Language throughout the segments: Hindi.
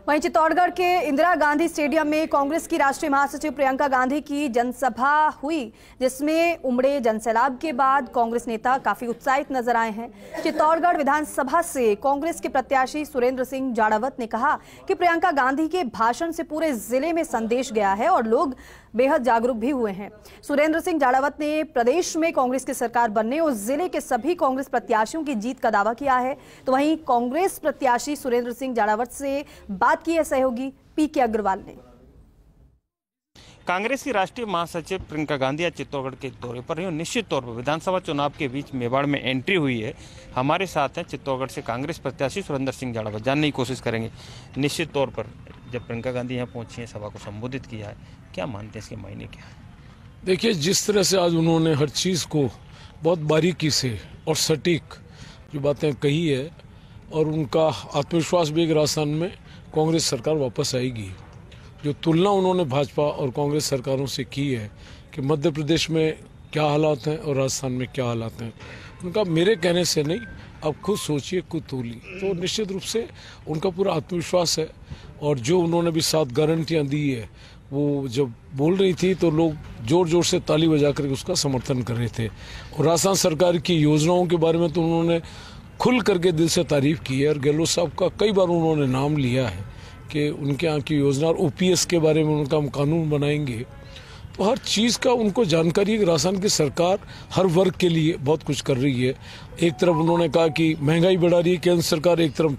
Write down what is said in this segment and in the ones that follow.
वहीं चित्तौड़गढ़ के इंदिरा गांधी स्टेडियम में कांग्रेस की राष्ट्रीय महासचिव प्रियंका गांधी की जनसभा हुई, जिसमें उमड़े जनसैलाब के बाद कांग्रेस नेता काफी उत्साहित नजर आए हैं। चित्तौड़गढ़ विधानसभा से कांग्रेस के प्रत्याशी सुरेंद्र सिंह जाड़ावत ने कहा कि प्रियंका गांधी के भाषण से पूरे जिले में संदेश गया है और लोग बेहद जागरूक भी हुए हैं। सुरेंद्र सिंह जाड़ावत ने प्रदेश में कांग्रेस की सरकार बनने और जिले के सभी कांग्रेस प्रत्याशियों की जीत का दावा किया है। तो वहीं कांग्रेस प्रत्याशी सुरेंद्र सिंह जाड़ावत से बात की है सहयोगी पीके अग्रवाल ने। कांग्रेस की राष्ट्रीय महासचिव प्रियंका गांधी आज चित्तौड़गढ़ के दौरे पर रही और निश्चित तौर पर विधानसभा चुनाव के बीच मेवाड़ में एंट्री हुई है। हमारे साथ हैं चित्तौड़गढ़ से कांग्रेस प्रत्याशी सुरेंद्र सिंह जाड़ावत, जानने की कोशिश करेंगे। निश्चित तौर पर जब प्रियंका गांधी यहाँ पहुंची है, सभा को संबोधित किया है, क्या मानते हैं इसके मायने क्या है? देखिए, जिस तरह से आज उन्होंने हर चीज़ को बहुत बारीकी से और सटीक जो बातें कही है और उनका आत्मविश्वास भी एक राजस्थान में कांग्रेस सरकार वापस आएगी। जो तुलना उन्होंने भाजपा और कांग्रेस सरकारों से की है कि मध्य प्रदेश में क्या हालात हैं और राजस्थान में क्या हालात हैं, उनका मेरे कहने से नहीं, आप खुद सोचिए, खुद तोलिए। तो निश्चित रूप से उनका पूरा आत्मविश्वास है और जो उन्होंने भी 7 गारंटियां दी है, वो जब बोल रही थी तो लोग जोर जोर से ताली बजा कर उसका समर्थन कर रहे थे। और राजस्थान सरकार की योजनाओं के बारे में तो उन्होंने खुल करके दिल से तारीफ की है और गहलोत साहब का कई बार उन्होंने नाम लिया है कि उनके यहाँ की योजना और ओपीएस के बारे में उनका हम कानून बनाएंगे। तो हर चीज़ का उनको जानकारी है कि राजस्थान की सरकार हर वर्ग के लिए बहुत कुछ कर रही है। एक तरफ उन्होंने कहा कि महंगाई बढ़ा रही है केंद्र सरकार, एक तरफ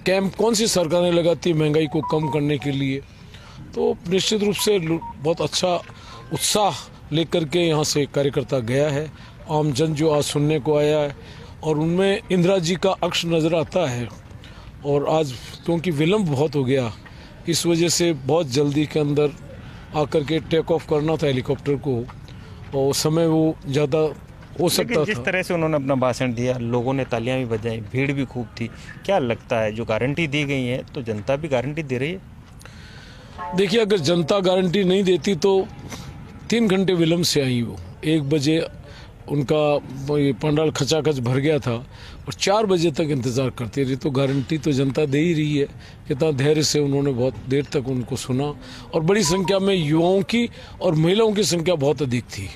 कैंप कौन सी सरकारें लगाती है महंगाई को कम करने के लिए। तो निश्चित रूप से बहुत अच्छा उत्साह लेकर के यहाँ से कार्यकर्ता गया है। आम जन जो आज सुनने को आया है और उनमें इंदिरा जी का अक्ष नज़र आता है। और आज क्योंकि विलम्ब बहुत हो गया, इस वजह से बहुत जल्दी के अंदर आकर के टेक ऑफ करना था हेलीकॉप्टर को और समय वो ज़्यादा हो सकता था। जिस तरह से उन्होंने अपना भाषण दिया, लोगों ने तालियां भी बजाई, भीड़ भी खूब थी। क्या लगता है, जो गारंटी दी गई है तो जनता भी गारंटी दे रही है? देखिए, अगर जनता गारंटी नहीं देती तो 3 घंटे विलम्ब से आई। वो 1 बजे उनका पंडाल खचाखच भर गया था और 4 बजे तक इंतज़ार करती रही। तो गारंटी तो जनता दे ही रही है। कितना धैर्य से उन्होंने बहुत देर तक उनको सुना और बड़ी संख्या में युवाओं की और महिलाओं की संख्या बहुत अधिक थी।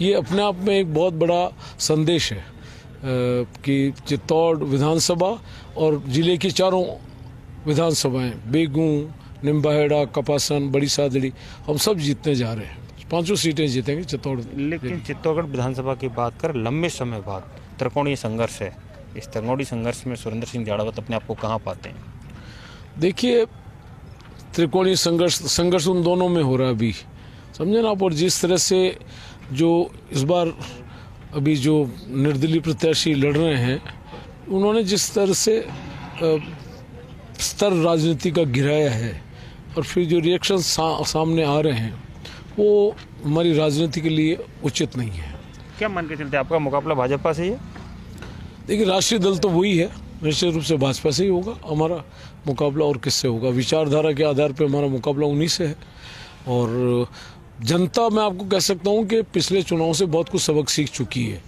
ये अपने आप में एक बहुत बड़ा संदेश है कि चित्तौड़ विधानसभा और जिले की 4 विधानसभाएँ, बेगूं, निम्बाहेड़ा, कपासन, बड़ी सादड़ी, हम सब जीतने जा रहे हैं। 5 सीटें जीतेंगे चित्तौड़। लेकिन चित्तौड़गढ़ विधानसभा की बात कर, लंबे समय बाद त्रिकोणीय संघर्ष है। इस त्रिकोणीय संघर्ष में सुरेंद्र सिंह जाड़ावत अपने आप को कहाँ पाते हैं? देखिए, त्रिकोणीय संघर्ष उन दोनों में हो रहा है अभी, समझे ना आप। और जिस तरह से जो इस बार अभी जो निर्दलीय प्रत्याशी लड़ रहे हैं, उन्होंने जिस तरह से स्तर राजनीति का गिराया है और फिर जो रिएक्शन सामने आ रहे हैं, वो हमारी राजनीति के लिए उचित नहीं है। क्या मान के चलते आपका मुकाबला भाजपा से ही है? देखिए, राष्ट्रीय दल तो वही है, निश्चित रूप से भाजपा से ही होगा हमारा मुकाबला, और किससे होगा? विचारधारा के आधार पर हमारा मुकाबला उन्हीं से है। और जनता, मैं आपको कह सकता हूँ कि पिछले चुनाव से बहुत कुछ सबक सीख चुकी है।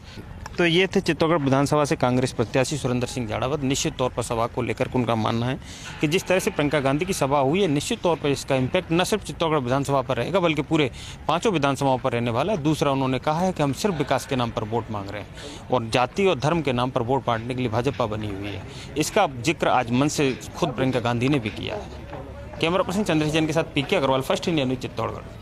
तो ये थे चित्तौड़गढ़ विधानसभा से कांग्रेस प्रत्याशी सुरेंद्र सिंह जाड़ावत। निश्चित तौर पर सभा को लेकर उनका मानना है कि जिस तरह से प्रियंका गांधी की सभा हुई है, निश्चित तौर पर इसका इम्पैक्ट न सिर्फ चित्तौड़गढ़ विधानसभा पर रहेगा बल्कि पूरे 5 विधानसभाओं पर रहने वाला है। दूसरा, उन्होंने कहा है कि हम सिर्फ विकास के नाम पर वोट मांग रहे हैं और जाति और धर्म के नाम पर वोट बांटने के लिए भाजपा बनी हुई है। इसका जिक्र आज मन से खुद प्रियंका गांधी ने भी किया है। कैमरा पर्सन चंद्रशेखर के साथ P K Agarwal, first India news, Chittorgarh.